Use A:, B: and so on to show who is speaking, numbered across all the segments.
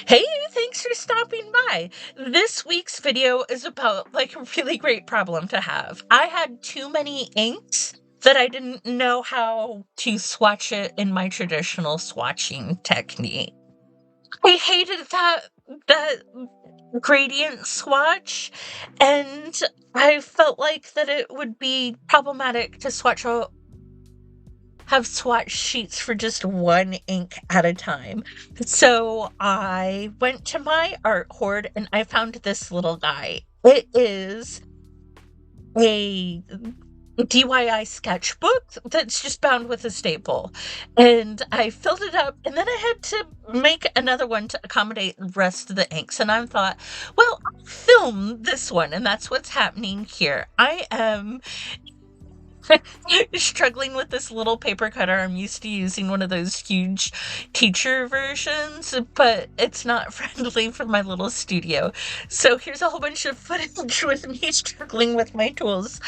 A: Hey, thanks for stopping by. This week's video is about like a really great problem to have. I had too many inks that I didn't know how to swatch it in my traditional swatching technique. I hated that gradient swatch, and I felt like that it would be problematic to have swatch sheets for just one ink at a time. So I went to my art hoard and I found this little guy. It is a d.y.i sketchbook that's just bound with a staple. And I filled it up and then I had to make another one to accommodate the rest of the inks. And I thought, well, I'll film this one. And that's what's happening here. I am struggling with this little paper cutter. I'm used to using one of those huge teacher versions, but it's not friendly for my little studio. So here's a whole bunch of footage with me struggling with my tools.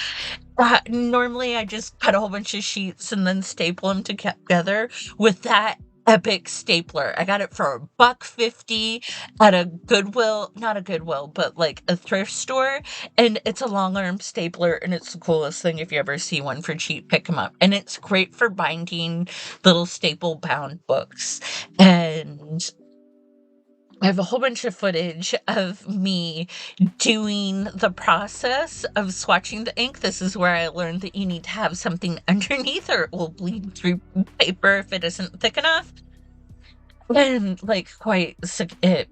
A: Normally, I just cut a whole bunch of sheets and then staple them together with that epic stapler. I got it for $1.50 at a Goodwill, not a Goodwill, but like a thrift store. And it's a long arm stapler, and it's the coolest thing. If you ever see one for cheap, pick them up. And it's great for binding little staple bound books. And I have a whole bunch of footage of me doing the process of swatching the ink. This is where I learned that you need to have something underneath or it will bleed through paper if it isn't thick enough. And like it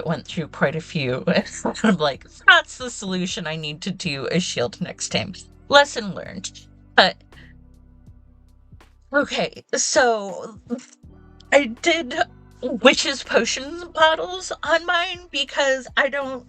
A: went through quite a few. I'm like, that's the solution. I need to do a shield next time. Lesson learned. But okay, so I did witch's potions bottles on mine because I don't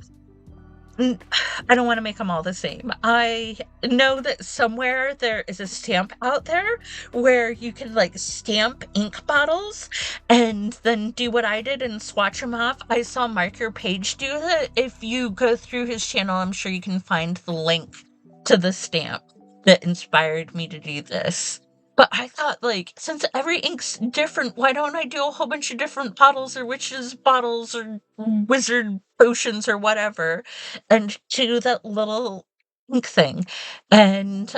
A: want to make them all the same. I know that somewhere there is a stamp out there where you can like stamp ink bottles and then do what I did and swatch them off. I saw Mark Your Page do that. If you go through his channel, I'm sure you can find the link to the stamp that inspired me to do this. But I thought, like, since every ink's different, why don't I do a whole bunch of different bottles or witches bottles or wizard potions or whatever and do that little ink thing? And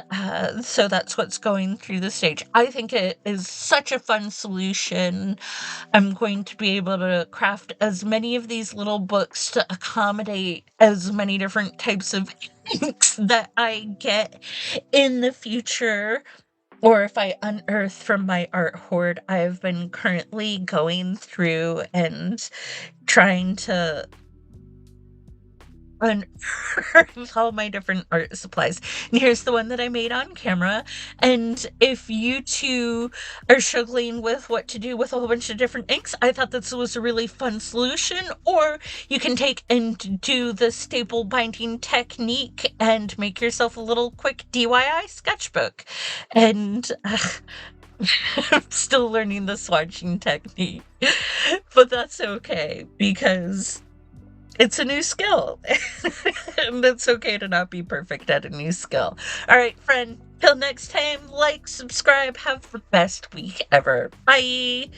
A: so that's what's going through the stage. I think it is such a fun solution. I'm going to be able to craft as many of these little books to accommodate as many different types of inks that I get in the future, or if I unearth from my art hoard. I've been currently going through and trying to unearth all my different art supplies. And here's the one that I made on camera. And if you two are struggling with what to do with a whole bunch of different inks, I thought this was a really fun solution. Or you can take and do the staple binding technique and make yourself a little quick d.y.i sketchbook. And I'm still learning the swatching technique, but that's okay because it's a new skill. And it's okay to not be perfect at a new skill. All right, friend, till next time, like, subscribe, have the best week ever. Bye.